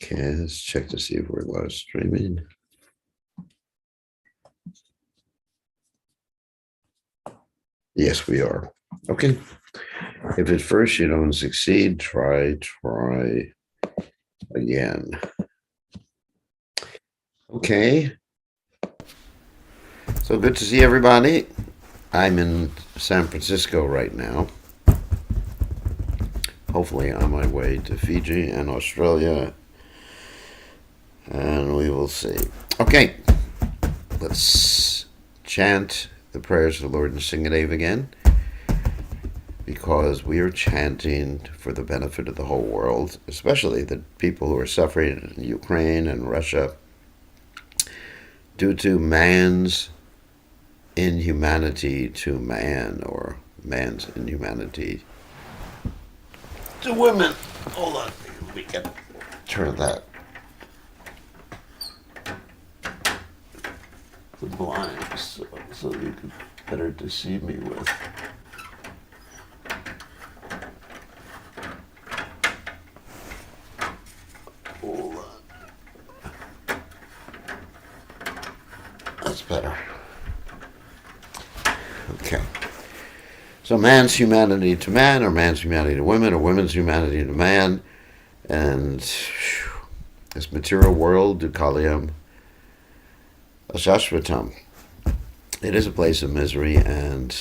Okay, let's check to see if we're live streaming. Yes, we are. Okay. If at first you don't succeed, try again. Okay. So good to see everybody. I'm in San Francisco right now. Hopefully on my way to Fiji and Australia. And we will see. Okay. Let's chant the prayers of the Lord and sing it again. Because we are chanting for the benefit of the whole world, especially the people who are suffering in Ukraine and Russia due to man's inhumanity to man, or man's inhumanity to women. Hold on, we can turn that. The blinds so you can better deceive me with. That's better. Okay. So man's humanity to man, or man's humanity to women, or women's humanity to man, and this material world, Dukkhalayam Ashashvatam. It is a place of misery and,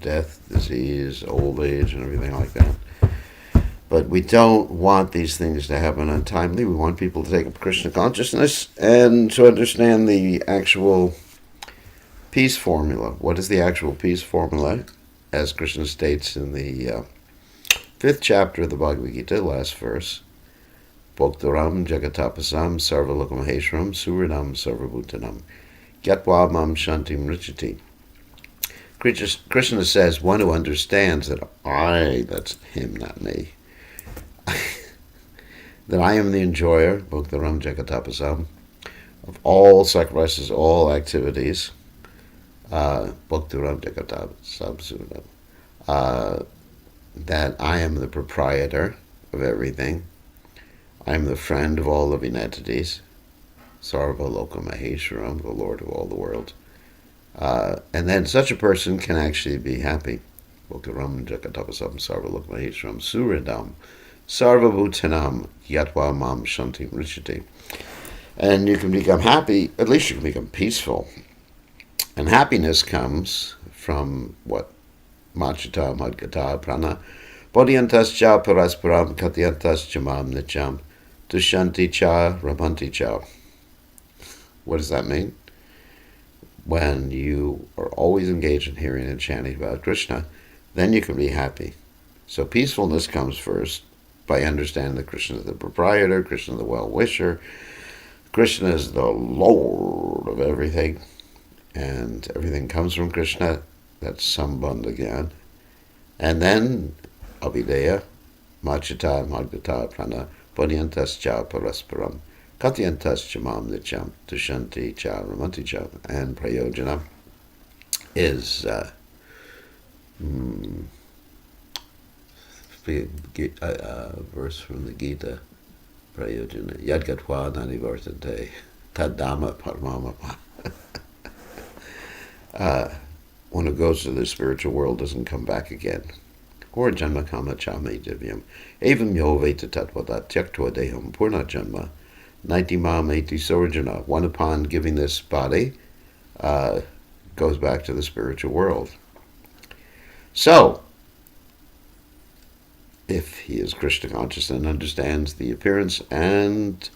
death, disease, old age, and everything like that. But we don't want these things to happen untimely. We want people to take up Krishna consciousness and to understand the actual peace formula. What is the actual peace formula? As Krishna states in the 5th chapter of the Bhagavad Gita, last verse, Bhoktaram jagatapasam sarvalokam suridam sarvabhutanam gyatva mam shantim richati. Krishna says, one who understands that that's him, not me, that I am the enjoyer, Bhoktaram jagatapasam, of all sacrifices, all activities, Bhoktaram jagatapasam suridam, that I am the proprietor of everything. I am the friend of all living entities, Sarva Loka Maheshwaram, the Lord of all the world. And then such a person can actually be happy. Bhoktaram jagatapasam Sarva Loka Maheshwaram Suridam Sarva Bhutanam Yatva Mam Shantim Richati. And you can become happy, at least you can become peaceful. And happiness comes from what? Machita Madgata Prana Bodhyantas cha Parasparam Katyantas Jamam Nicham Dushanti cha Ramanti cha. What does that mean? When you are always engaged in hearing and chanting about Krishna, then you can be happy. So peacefulness comes first by understanding that Krishna is the proprietor, Krishna is the well-wisher, Krishna is the Lord of everything, and everything comes from Krishna. That's Sambandh again. And then Abhideya, Machita, Magdata, Prana, Bodhyantas cha Parasparam, Katyantas Chamam Nicham, Dushanti cha Ramanti cha, and Prayojana is verse from the Gita, Prayojana, Yadgatva Nanivartate, Tadama Parmama. One who goes to the spiritual world doesn't come back again. Or janma kama chame divyam. Evam yo veta tatvada tyaktva deham purna janma. Naitimam eti sorjana. One upon giving this body goes back to the spiritual world. So, if he is Krishna conscious and understands the appearance and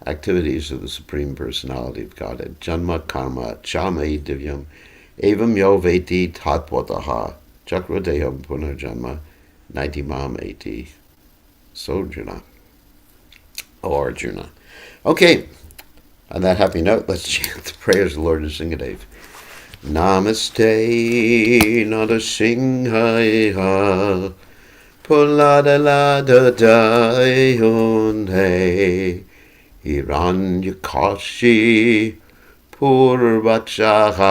activities of the Supreme Personality of Godhead, janma karma chame divyam. Evam yo veti tatvataha chakradeham punarjanma naitimam eti sojana. Or Arjuna. Okay, on that happy note, let's chant the prayers of the Lord Nrsingadev. Namaste Narasimhaya Puladalada Dayone Hiranyakashi Purvachaha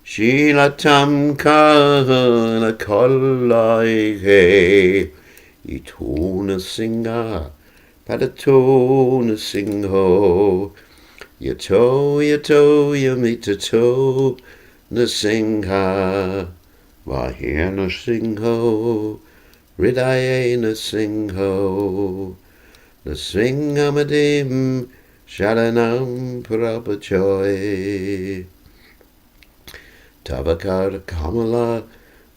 Shilatam Kana Kalaihe Ituna Singha Padato Nasingho. Yato, yato, yamitato Nasingha. Vahir Nasingho. Hridaye Nasingho. Nasingamadim Sharanam Prapachoy. Tavakar Kamala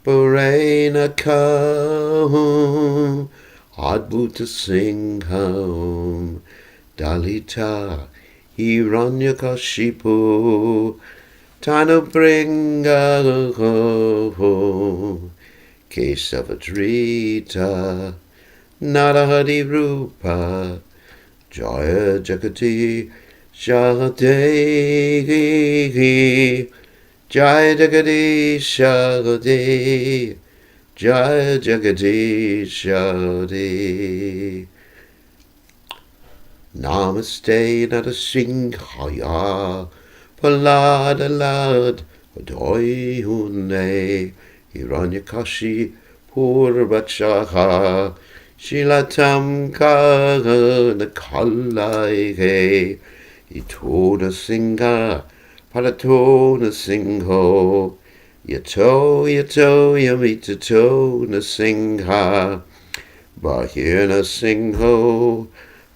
Purena Kam Adbhuta Singham Dalita Hiranyakashipu Tanubringa Kesavadrita Narahari Rupa Jaya Jagati Shahade Jaya Jagadish Shahade Jaya Jagadish Shahade. Namaste Narasimhaya Paladalad Adoy Hune Hiranyakashi Purvachaha Shilatam Nakalai Itona Singha Palatona Singho Yato Yato Yamitato Nasingha Bahirna Singho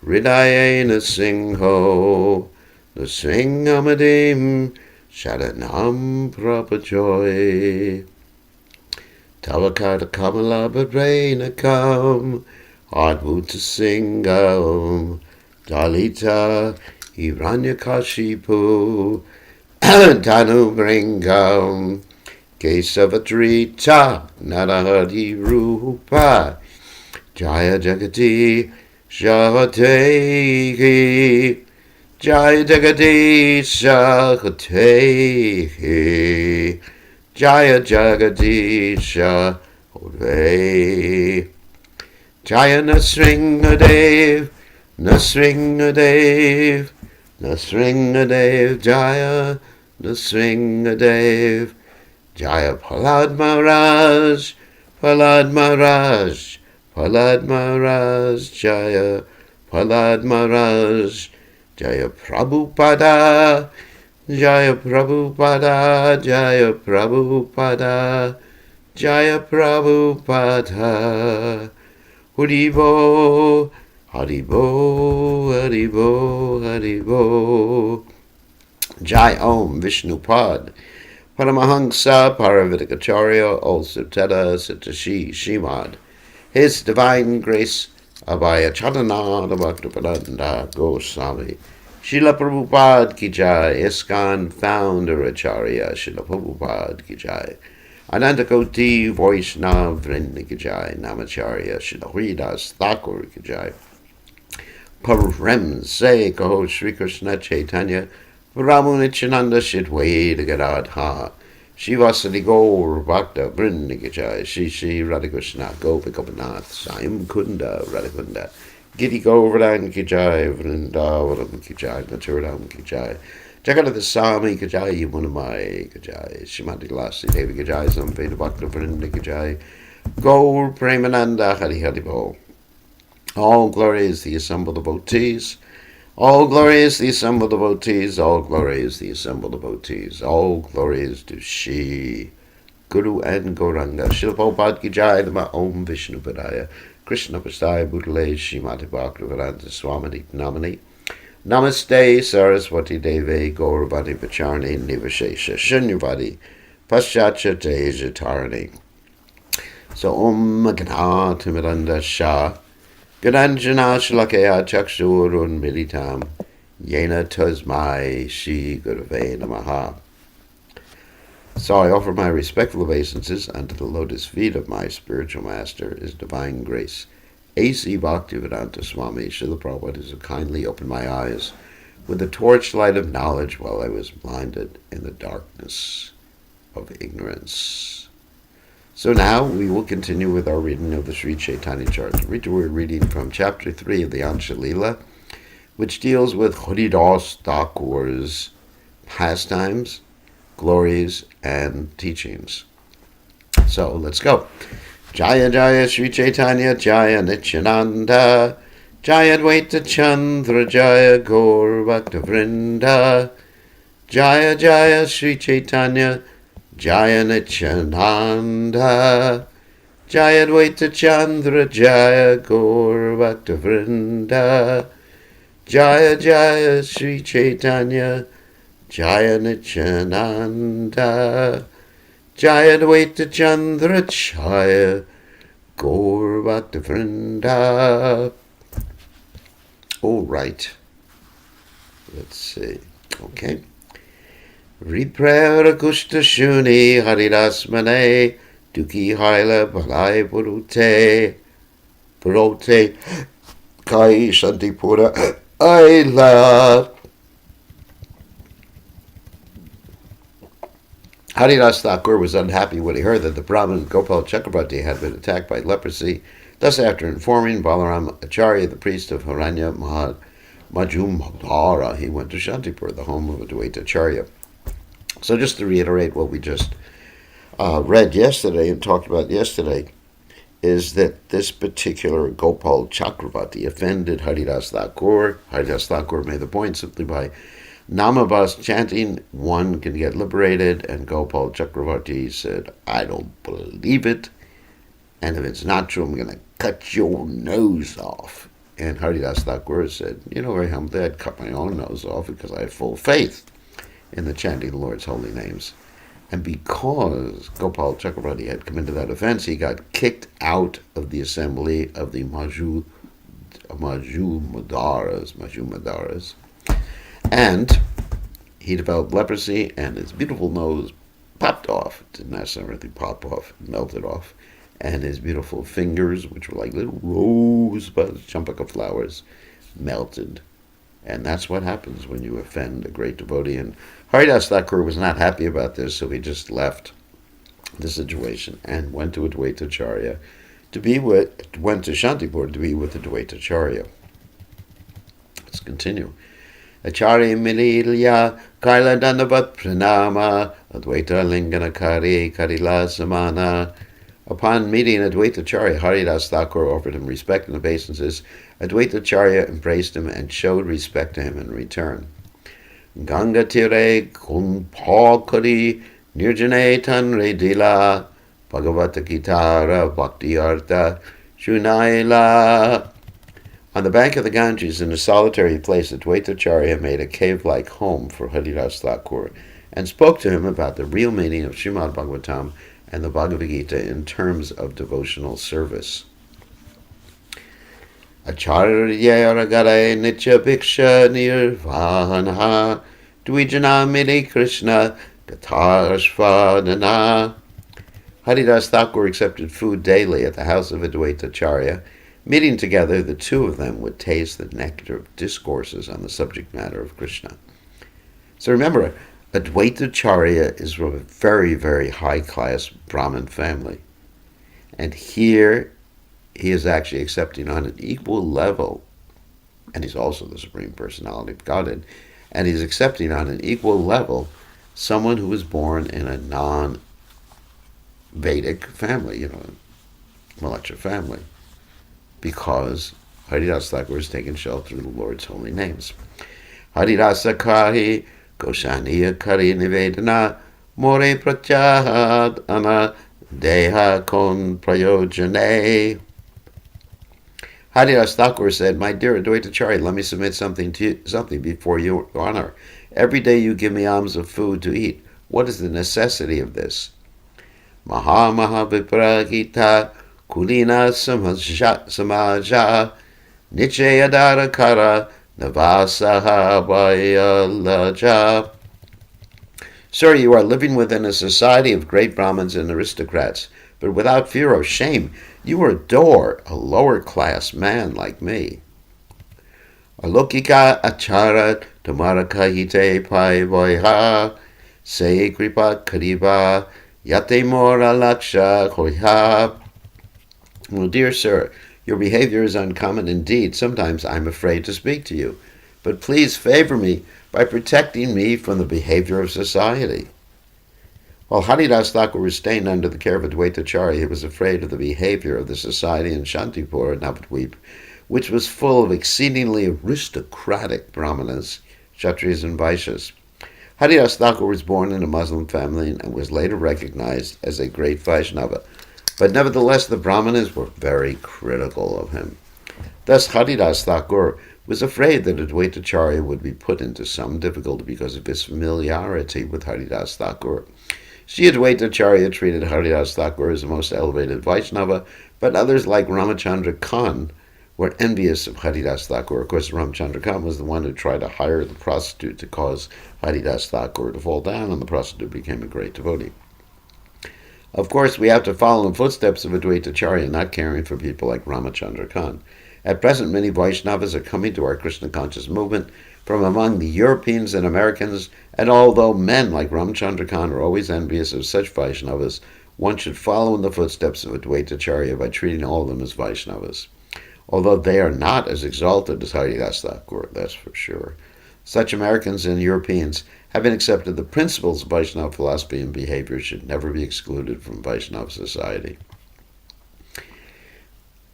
Hridayena Singho Nasingamadim Sharanam Prapajoy. Tavakata Kamala Bhadrana Kam Adbhuta Singham Dalita Hiranyakashipu Tanubringam Kesavatrita Narahari Rupa Jaya Jagati Shahate Jaya Jagati Shahate Jaya Jagadisha Ore. Jaya Nasringadev Nasringadev Nasringadev Jaya Nasringadev Jaya Palad Maharaj Palad Maharaj Palad Maharaj Jaya Palad Maharaj Jaya Prabhupada Jaya Prabhupada Jaya Prabhupada Jaya Prabhupada. Haribo Haribo Haribo Haribo. Jai Om Vishnupad Paramahansa Paravidikacharya also Teda Satashi Shimad. His Divine Grace Abhaya Chadananda Bhaktivedanta Goswami Srila Prabhupada Ki Jai. ISKCON Founder Acharya Srila Prabhupada Ki Jai. Ananta Koti Vaishnav Vrinda Ki Jai. Namacharya Srila Haridas Thakur Ki Jai. Parem Se Kaho Sri Krishna Caitanya Varamu Nityananda Shidwaita Gadadha Shivasadi Gaur Bhakta Vrinda Ki Jai. Shri Shri Radhakrishna Gopikapanath Saim Kunda Radhakunda Giri Govardhan Ki Jai. Vrindavanam Ki Jai. Naturam Ki Jai. Jagannath Swami Ki Jai. Yamunamai Ki Jai. Shrimati Lasi Devi Ki Jai. Samveda Bhakta Vrinda Ki Jai. Gaur Premananda Hari Hari Bo. All glory is the assembled devotees. All glory is the assembled devotees. All glory is the assembled devotees. All glory is to Shri Guru and Gauranga. Srila Prabhupada Ki Jai. Nama Om Vishnu Padaya Krishna Prasthaya Bhutale Srimati Bhaktivedanta Swami Namani. Namaste Saraswati Deve Gauravati Pacharni Nivashesha Shunyavadi Paschatcha Teja Tarani. So Om Gana Timiranda Shah Gadanjana Shalakaya Chakshurun Militam Yena Tasmai Shri Gurave Namaha. So I offer my respectful obeisances unto the lotus feet of my spiritual master, His Divine Grace, A.C. Bhaktivedanta Swami Srila Prabhupada, who kindly opened my eyes with the torchlight of knowledge while I was blinded in the darkness of ignorance. So now we will continue with our reading of the Sri Caitanya Charitamrta. We're reading from chapter 3 of the Antya Lila, which deals with Haridas Thakur's pastimes, glories, and teachings. So let's go. Jaya Jaya Sri Caitanya Jaya Nityananda Jaya Dvaita Chandra Jaya Gaur Bhakta Vrinda. Jaya Jaya Sri Caitanya Jaya Nityananda. Jaya Dvaita Chandra Jaya Gaur Bhakta Vrinda. Jaya Jaya Sri Caitanya Jaya Nityananda. Jaya Dvaita Chandra Jaya Gaur Bhakta Vrinda. All right. Let's see. Okay. Riprera Kushta Shuni Haridas Mane Duki Haila Balai Purote Kai Shantipura Aila. Haridas Thakur was unhappy when he heard that the Brahmin Gopal Chakrabarti had been attacked by leprosy. Thus, after informing Balaram Acharya, the priest of Haranya Majumdara, he went to Shantipur, the home of Advaita Acharya. So just to reiterate what we just read yesterday and talked about yesterday, is that this particular Gopal Chakravarti offended Haridas Thakur. Haridas Thakur made the point simply by Namabas chanting, one can get liberated, and Gopal Chakravarti said, I don't believe it, and if it's not true, I'm going to cut your nose off. And Haridas Thakur said, very humbly, I'd cut my own nose off because I have full faith in the chanting the Lord's holy names. And because Gopal Chakrabarti had committed that offense, he got kicked out of the assembly of the Majumadaras. And he developed leprosy, and his beautiful nose popped off. It didn't necessarily pop off, it melted off. And his beautiful fingers, which were like little rosebuds, champaka flowers, melted. And that's what happens when you offend a great devotee. And Haridas Thakur was not happy about this, so he just left the situation and went to Advaita Acharya went to Shantipur to be with Advaita Acharya. Let's continue. Acharya Mililya Kaila Dandavat Pranama Advaita Lingana Kari Karila Samana. Upon meeting Advaita Acharya, Haridas Thakur offered him respect and obeisances. Advaita Acharya embraced him and showed respect to him in return. Ganga Tire Kunpakari Nirjane Tanre Dila Bhagavata Gitara Bhakti Artha Shunaila. On the bank of the Ganges, in a solitary place, Advaita Acharya made a cave-like home for Haridas Thakur and spoke to him about the real meaning of Srimad Bhagavatam and the Bhagavad Gita in terms of devotional service. Acharya Ragare Nitya Bhiksha Nirvana Dvijana Midi Krishna Gatarashvadana. Haridas Thakur accepted food daily at the house of Advaita Acharya. Meeting together, the two of them would taste the nectar of discourses on the subject matter of Krishna. So remember, Advaita Acharya is from a very, very high-class Brahmin family. And here, he is actually accepting on an equal level, and he's also the Supreme Personality of Godhead, and he's accepting on an equal level someone who was born in a non-Vedic family, Malacha family, because Haridas Thakur is taking shelter of the Lord's holy names. Harirasa Kari Goshaniya Kari Nivedana More Pratyahad Ana Deha Kon Prayojane. Haridas Thakur said, My dear Advaita Acharya, let me submit something before your honor. Every day you give me alms of food to eat. What is the necessity of this? Maha Vipragita Kulina Samaja Nichayadara Kara Navasaha Vayalaja. Sir, you are living within a society of great Brahmins and aristocrats, but without fear or shame, you adore a lower-class man like me. Alokika achara tamarakahite pai voiha se kripa kariba yate mora laksha hoiha. Well, dear sir, your behavior is uncommon indeed. Sometimes I'm afraid to speak to you, but please favor me by protecting me from the behavior of society. While Haridas Thakur was staying under the care of Advaita Acharya, he was afraid of the behavior of the society in Shantipur and Navadvip, which was full of exceedingly aristocratic brahmanas, kshatriyas, and vaishyas. Haridas Thakur was born in a Muslim family and was later recognized as a great Vaishnava. But nevertheless, the Brahmanas were very critical of him. Thus, Haridas Thakur was afraid that Advaitacharya would be put into some difficulty because of his familiarity with Haridas Thakur. Sri Advaitacharya treated Haridas Thakur as the most elevated Vaishnava, but others like Ramachandra Khan were envious of Haridas Thakur. Of course, Ramachandra Khan was the one who tried to hire the prostitute to cause Haridas Thakur to fall down, and the prostitute became a great devotee. Of course, we have to follow in the footsteps of Advaitacharya, not caring for people like Ramachandra Khan. At present, many Vaishnavas are coming to our Krishna conscious movement from among the Europeans and Americans, and although men like Ramachandra Khan are always envious of such Vaishnavas, one should follow in the footsteps of Advaitacharya by treating all of them as Vaishnavas. Although they are not as exalted as Haridas Thakur, that's for sure. Such Americans and Europeans, having accepted the principles of Vaishnava philosophy and behavior, should never be excluded from Vaishnava society.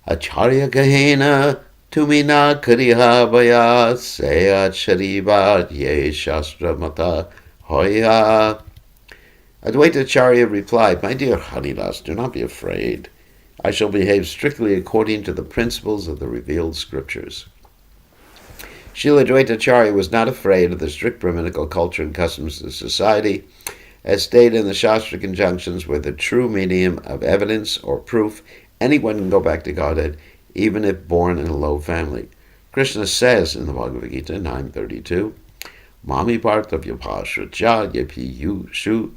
Acharya kahena tumina kariha vaya sayat sharivat ye shastra mata hoya. Advaitacharya replied, "My dear Haridas, do not be afraid. I shall behave strictly according to the principles of the revealed scriptures." Srila Advaitacharya was not afraid of the strict Brahminical culture and customs of society, as stated in the Shastra conjunctions, where the true medium of evidence or proof, anyone can go back to Godhead, even if born in a low family. Krishna says in the Bhagavad Gita 9:32, "Mami parthavyapashracha yepi shu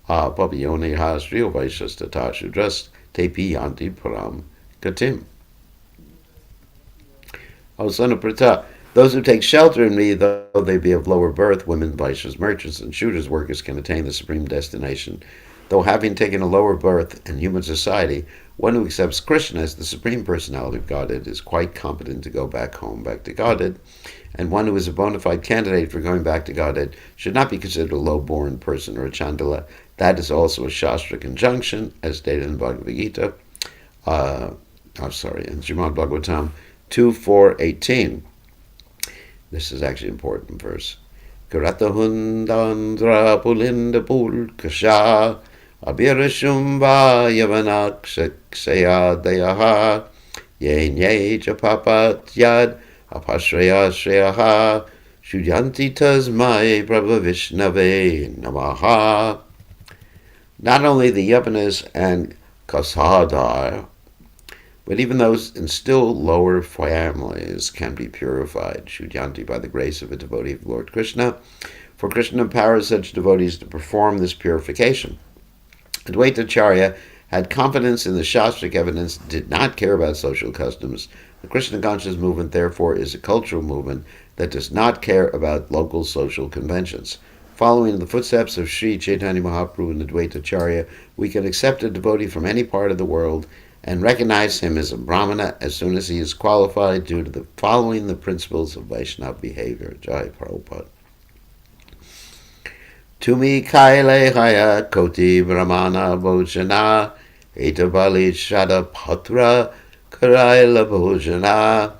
papayone hasriyo vaishas tata shudras tepi yanti param gatim." O son of Pratha, those who take shelter in me, though they be of lower birth, women, vaishyas, merchants, and shooters, workers, can attain the supreme destination. Though having taken a lower birth in human society, one who accepts Krishna as the Supreme Personality of Godhead is quite competent to go back home, back to Godhead, and one who is a bona fide candidate for going back to Godhead should not be considered a low-born person or a chandala. That is also a Shastra conjunction, as stated in Bhagavad Gita, in Srimad Bhagavatam 2:4-18. This is actually an important verse. Karatahundandra pulinda pulkasha abhirashumva yavanakshaya dayaha yenye chapapat yad apashraya shreyaha shudyanti tasmai prabhavishnave namaha. Not only the Yavanas and Kasadar, but even those in still lower families can be purified, Shudyanti, by the grace of a devotee of Lord Krishna, for Krishna empowers such devotees to perform this purification. Advaitacharya had confidence in the Shastric evidence, did not care about social customs. The Krishna conscious movement, therefore, is a cultural movement that does not care about local social conventions. Following in the footsteps of Sri Caitanya Mahaprabhu and Advaitacharya, we can accept a devotee from any part of the world and recognize him as a Brahmana as soon as he is qualified due to the following the principles of Vaishnava behavior. Jai Prabhupada. Tumi kaile haya koti brahmana bhojana etabali shada patra karaila bhojana.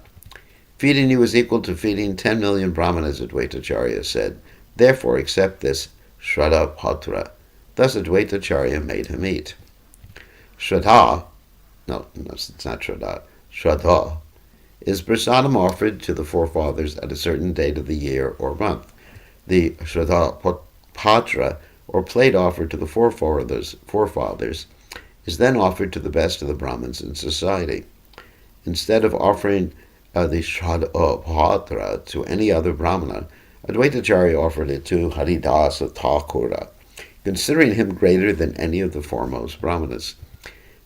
Feeding you is equal to feeding 10 million brahmanas, Advaitacharya said. Therefore accept this Shraddha Patra. Thus Advaitacharya made him eat. Shraddha, no, it's not Shraddha. Shraddha is prasadam offered to the forefathers at a certain date of the year or month. The Shraddha Patra, or plate offered to the forefathers, is then offered to the best of the Brahmins in society. Instead of offering the Shraddha Patra to any other Brahmana, Advaitacharya offered it to Haridasa Thakura, considering him greater than any of the foremost Brahmanas.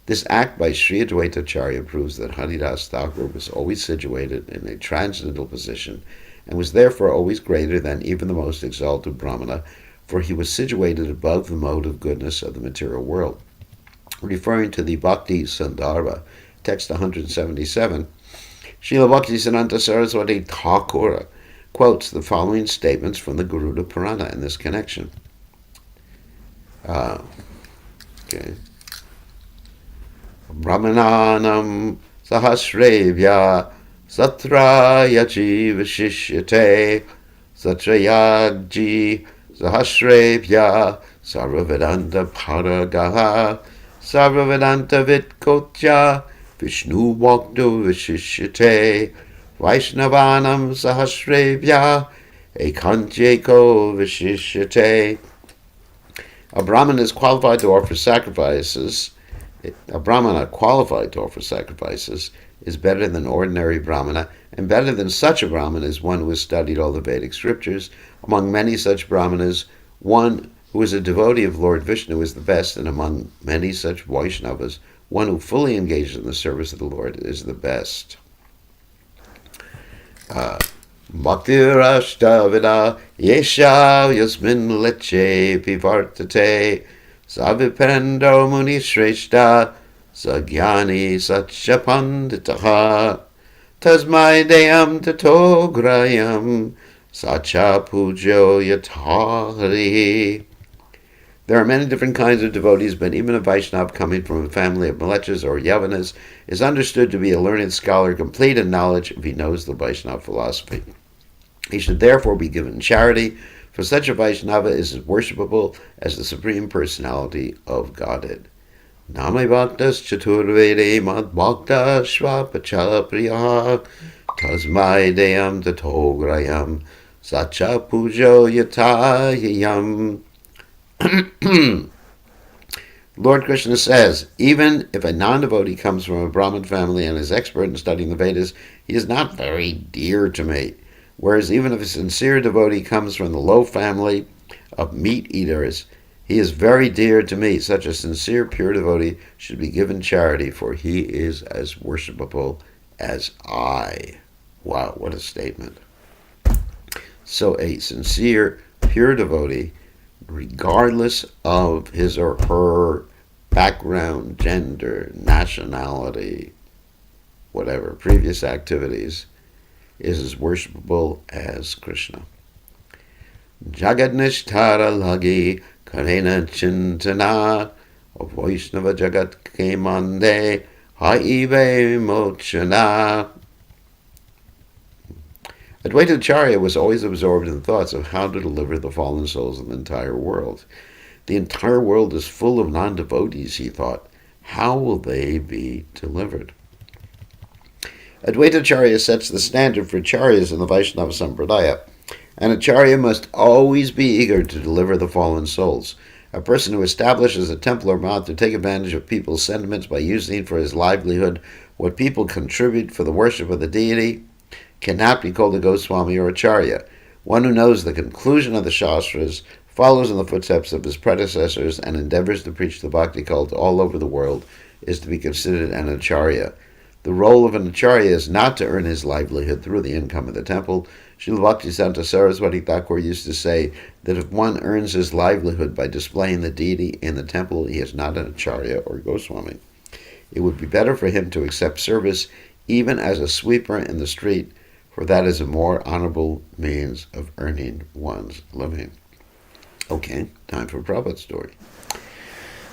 This act by Sri Advaitacharya proves that Haridas Thakur was always situated in a transcendental position and was therefore always greater than even the most exalted Brahmana, for he was situated above the mode of goodness of the material world. Referring to the Bhakti Sandarbha, text 177, Srila Bhaktisiddhanta Saraswati Thakura quotes the following statements from the Garuda Purana in this connection. Brahmananam sahasrevya Satrayaji Vishishyate Satrayaji Sahasrebhya Sarvavedanta Paragaha Sarvavedanta Vitkotya Vishnu Bhakto Vishishyate Vaishnavanam Sahasrebhya Ekantyeko Vishishyate. A Brahman is qualified to offer sacrifices. A Brahmana qualified to offer sacrifices is better than ordinary Brahmana, and better than such a Brahmana is one who has studied all the Vedic scriptures. Among many such Brahmanas, one who is a devotee of Lord Vishnu is the best, and among many such Vaishnavas, one who fully engages in the service of the Lord is the best. Bhaktirashta yesha yasmin leche pivartate savipendo muni shreshta sagyani satchapanditaha tasmai deyam tatograyam sacha pujo yatahari. There are many different kinds of devotees, but even a Vaishnava coming from a family of Mlechas or Yavanas is understood to be a learned scholar, complete in knowledge if he knows the Vaishnava philosophy. He should therefore be given charity, for such a Vaishnava is as worshipable as the Supreme Personality of Godhead. Name bhaktas chaturvede mad bhakta shvapacha priya tasmai deyam tatograyam sacha pujo yatayam. Lord Krishna says, even if a non-devotee comes from a Brahmin family and is expert in studying the Vedas, he is not very dear to me. Whereas even if a sincere devotee comes from the low family of meat eaters, he is very dear to me. Such a sincere, pure devotee should be given charity, for he is as worshipable as I. Wow, what a statement. So a sincere, pure devotee, regardless of his or her background, gender, nationality, whatever, previous activities, is as worshipable as Krishna. Jagadnishtara lagi karena chintana Vaishnava jagat ke mande haive mochana. Advaitacharya was always absorbed in thoughts of how to deliver the fallen souls of the entire world. The entire world is full of non-devotees, he thought. How will they be delivered? Advaitacharya sets the standard for acharyas in the Vaishnava Sampradaya. An acharya must always be eager to deliver the fallen souls. A person who establishes a temple or mount to take advantage of people's sentiments by using for his livelihood what people contribute for the worship of the deity cannot be called a Goswami or Acharya. One who knows the conclusion of the Shastras, follows in the footsteps of his predecessors, and endeavors to preach the Bhakti cult all over the world is to be considered an Acharya. The role of an Acharya is not to earn his livelihood through the income of the temple. Srila Bhaktisiddhanta Saraswati Thakur used to say that if one earns his livelihood by displaying the deity in the temple, he is not an Acharya or Goswami. It would be better for him to accept service even as a sweeper in the street, for that is a more honorable means of earning one's living. Okay, time for Prabhupada's story.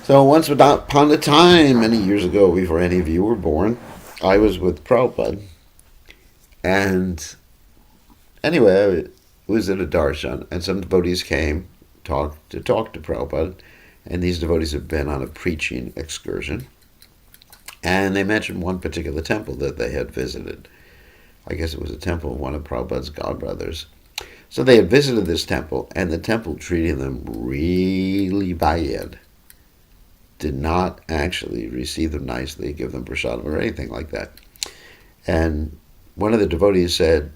So once upon a time, many years ago, before any of you were born, I was with Prabhupada, and anyway, I was at a darshan, and some devotees came to talk to Prabhupada, and these devotees have been on a preaching excursion, and they mentioned one particular temple that they had visited. I guess it was a temple of one of Prabhupada's godbrothers. So they had visited this temple, and the temple treated them really bad. Did not actually receive them nicely, give them prasadam or anything like that. And one of the devotees said,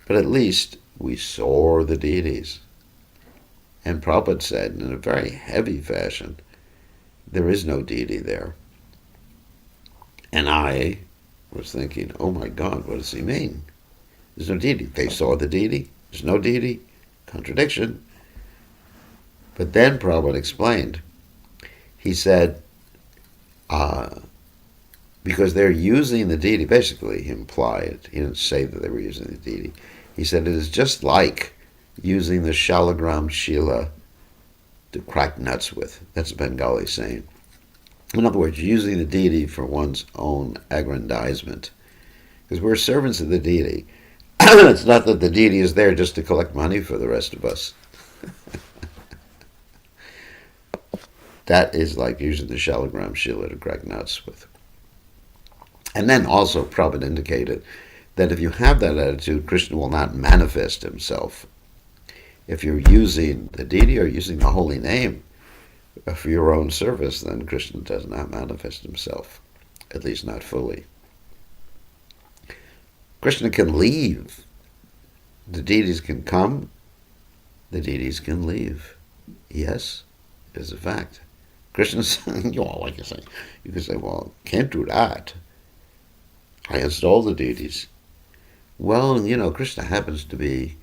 but at least we saw the deities. And Prabhupada said, in a very heavy fashion, there is no deity there. And I was thinking, oh my God, what does he mean? There's no deity. They saw the deity. There's no deity. Contradiction. But then Prabhupada explained. He said, because they're using the deity, basically he implied, he didn't say that they were using the deity. He said it is just like using the shalagram shila to crack nuts with. That's a Bengali saying. In other words, using the deity for one's own aggrandizement. because we're servants of the deity. It's not that the deity is there just to collect money for the rest of us. That is like using the Shalagram Shila to crack nuts with. And then also Prabhupada indicated that if you have that attitude, Krishna will not manifest himself. If you're using the deity or using the holy name for your own service, then Krishna does not manifest himself, at least not fully. Krishna can leave. The deities can come. The deities can leave. Yes, it is a fact. Krishna's, like you can say, well, can't do that. I install the deities. Well, Krishna happens to be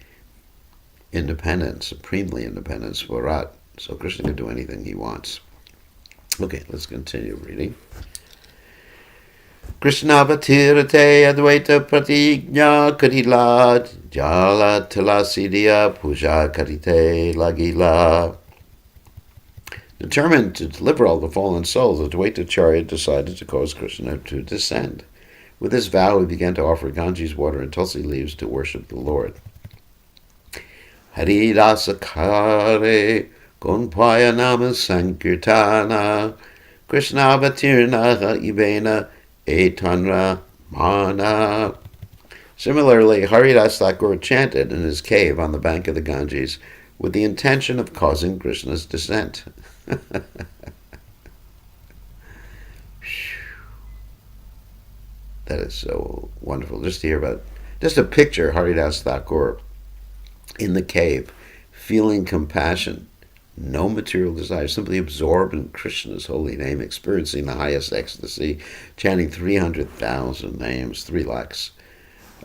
independent, supremely independent, Swarat. So Krishna can do anything he wants. Okay, let's continue reading. Krishna Bhatirate Advaita Pratigna Kadila Jala Talasidia Puja Karite Lagila. Determined to deliver all the fallen souls, Advaita Acharya decided to cause Krishna to descend. With this vow, he began to offer Ganges water and tulsi leaves to worship the Lord. Haridasa Kare Gunpaya Nama Sankirtana Krishna Bhatirna Ibena Etanra Mana. Similarly, Haridas Thakur chanted in his cave on the bank of the Ganges with the intention of causing Krishna's descent. That is so wonderful. Just to hear about, just to picture Haridas Thakur in the cave, feeling compassion, no material desire, simply absorbed in Krishna's holy name, experiencing the highest ecstasy, chanting 300,000 names, 3 lakhs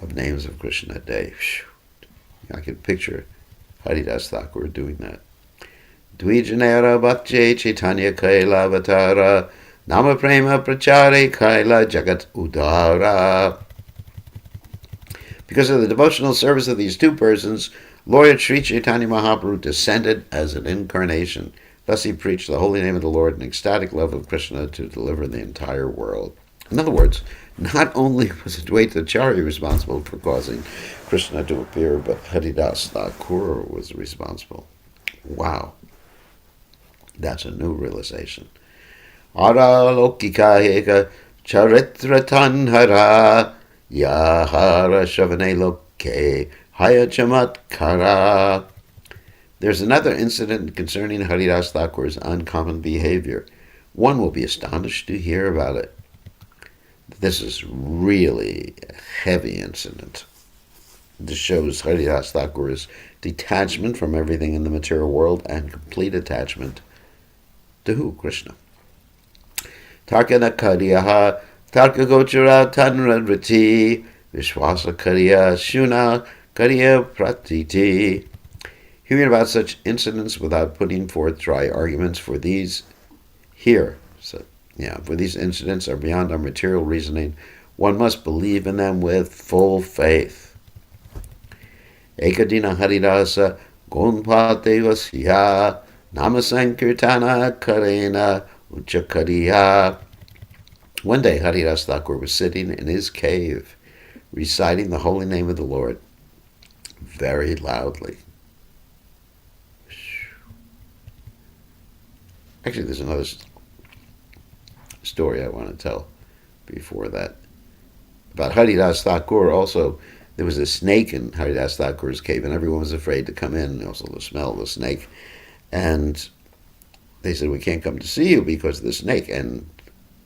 of names of Krishna a day. I can picture Haridas Thakur doing that. Dvijanera Bhakti Caitanya Kaila Vatara Nama Prema Prachare Kaila Jagat Udara. Because of the devotional service of these two persons, Lord Sri Chaitanya Mahaprabhu descended as an incarnation. Thus he preached the holy name of the Lord and ecstatic love of Krishna to deliver the entire world. In other words, not only was Advaita Acharya responsible for causing Krishna to appear, but Haridas Thakur was responsible. Wow. That's a new realization. Ara lokika heka charitra tanhara yahara shavane loke haya chamatkara. There's another incident concerning Haridas Thakur's uncommon behavior. One will be astonished to hear about it. This is really a heavy incident. This shows Haridas Thakur's detachment from everything in the material world and complete attachment to who? Krishna. Tarkana Kariyaha Tarka Gochara Tanradriti Vishwasa Kariya Shuna Kariya Pratiti. Hearing about such incidents without putting forth dry arguments for these for these incidents are beyond our material reasoning. One must believe in them with full faith. Ekadina Haridasa Gonpate Vasya Namasankirtana Karena Uchakariya. One day Haridas Thakur was sitting in his cave, reciting the holy name of the Lord very loudly. Actually, there's another story I want to tell before that. About Haridas Thakur also, there was a snake in Haridas Thakur's cave, and everyone was afraid to come in, also the smell of the snake. And they said, we can't come to see you because of the snake. And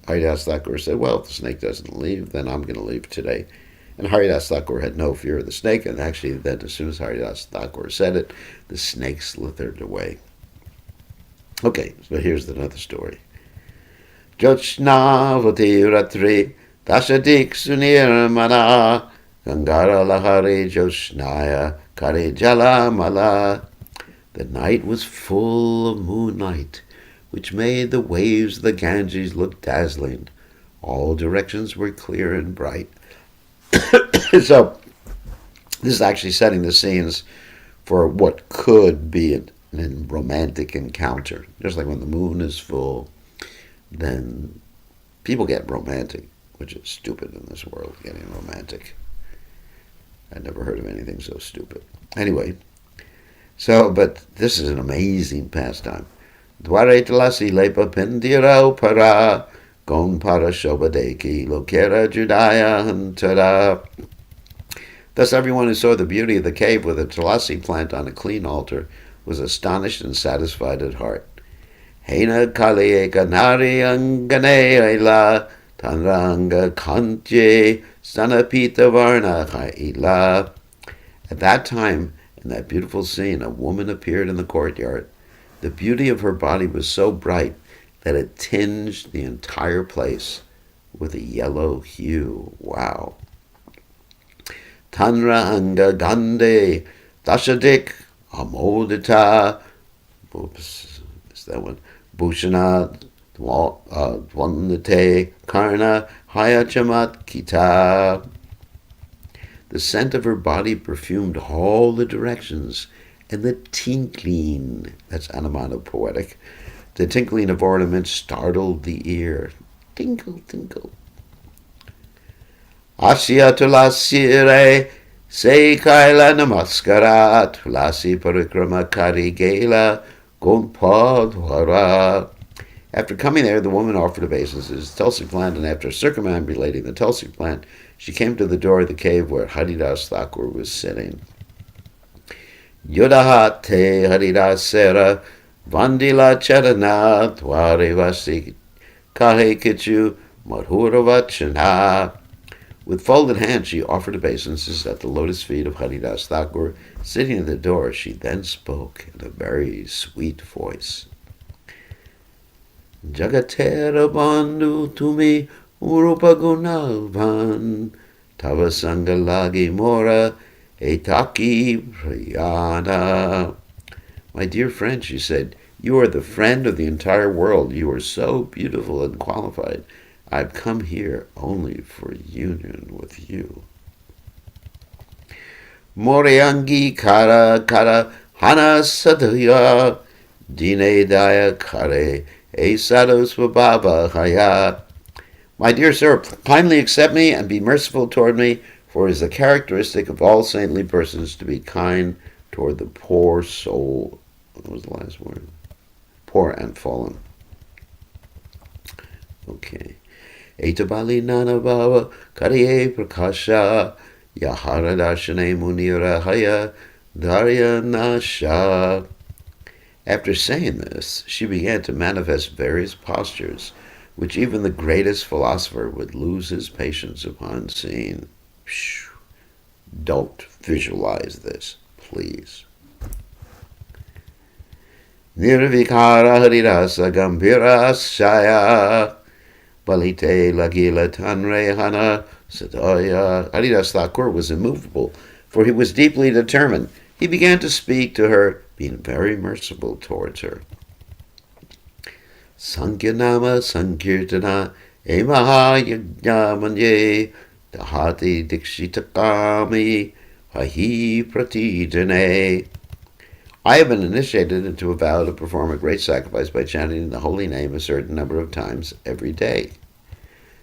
Haridas Thakur said, well, if the snake doesn't leave, then I'm going to leave today. And Haridas Thakur had no fear of the snake, and actually then as soon as Haridas Thakur said it, the snake slithered away. Okay, so here's another story. Jyotshnavati ratri tashadik sunirmana gangara lahari jyotshnaya kare jala mala. The night was full of moonlight, which made the waves of the Ganges look dazzling. All directions were clear and bright. So, this is actually setting the scenes for what could be a romantic encounter. Just like when the moon is full, then people get romantic. which is stupid in this world, getting romantic. I'd never heard of anything so stupid. Anyway, but this is an amazing pastime. Dware Tulasi lepa pendira para gon para shobadeki lokera judaya hantara. Thus everyone who saw the beauty of the cave with a tulasi plant on a clean altar was astonished and satisfied at heart. Hena kale kanari angane ila tanranga kantye sanapita varna ila. At that time, in that beautiful scene, a woman appeared in the courtyard. The beauty of her body was so bright that it tinged the entire place with a yellow hue. Wow. Tanra anga gande dashadik amodita. Oops, is that one? Bhushana dwandate karna hayachamat kita. The scent of her body perfumed all the directions, and the tinkling, that's onomatopoetic, the tinkling of ornaments startled the ear. Tinkle, tinkle. Asya tulasire se kaila namaskara tulasi parikrama kari gela gonpadwara. After coming there, the woman offered obeisances to the Tulsi plant, and after circumambulating the Tulsi plant, she came to the door of the cave where Haridas Thakur was sitting. Yodahate Haridasera Vandila Charana Dwarevasi Kahe Kichu Madhuravachana. With folded hands, she offered obeisances at the lotus feet of Haridas Thakur. Sitting at the door, she then spoke in a very sweet voice. Jagatera bandhu tumi urupa gunalvan tava sangalagi mora etaki priyana. My dear friend, she said, you are the friend of the entire world. You are so beautiful and qualified. I've come here only for union with you. Moriangi kara kara hana sadhya dine daya kare esados vababa haya. My dear sir, kindly accept me and be merciful toward me, for it is the characteristic of all saintly persons to be kind toward the poor soul. What was the last word? Poor and fallen. Okay. Etabali nana baba kariye prakasha yahara darshane munira haya darya nasha. After saying this, she began to manifest various postures, which even the greatest philosopher would lose his patience upon seeing. Don't visualize this, please. Nirvikara harirasa gambhira shaya balite lagila tanrehana sadaya. Haridas Thakur was immovable, for he was deeply determined. He began to speak to her, being very merciful towards her. Sankyanama Sankirtana Emaha Yagyamanye Dahati Dikshitakami Hahi Pratijane. I have been initiated into a vow to perform a great sacrifice by chanting the holy name a certain number of times every day.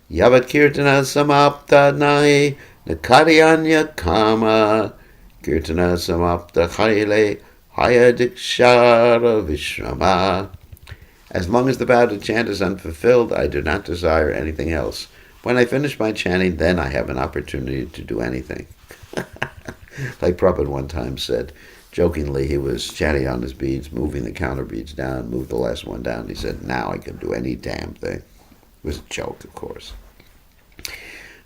Yavat Kirtana Samapta Nahi Nakaryanya Kama Kirtana Samapta Haile Haya Dikshara Vishrama. As long as the vow to chant is unfulfilled, I do not desire anything else. When I finish my chanting, then I have an opportunity to do anything. Like Prabhupada one time said, jokingly, he was chanting on his beads, moving the counter beads down, moved the last one down. He said, now I can do any damn thing. It was a joke, of course.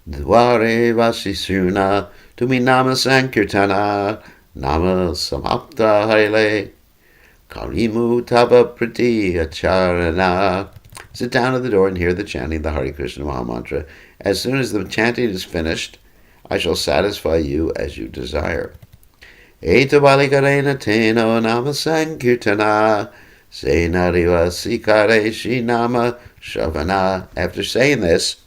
Dware vasisuna tumi nama sankirtana nama samapta haile karimu tava prati acharana. Sit down at the door and hear the chanting of the Hare Krishna Mahamantra. As soon as the chanting is finished, I shall satisfy you as you desire. Etavalikarena teno nama sankirtana senariva sikare shi nama shavana. After saying this,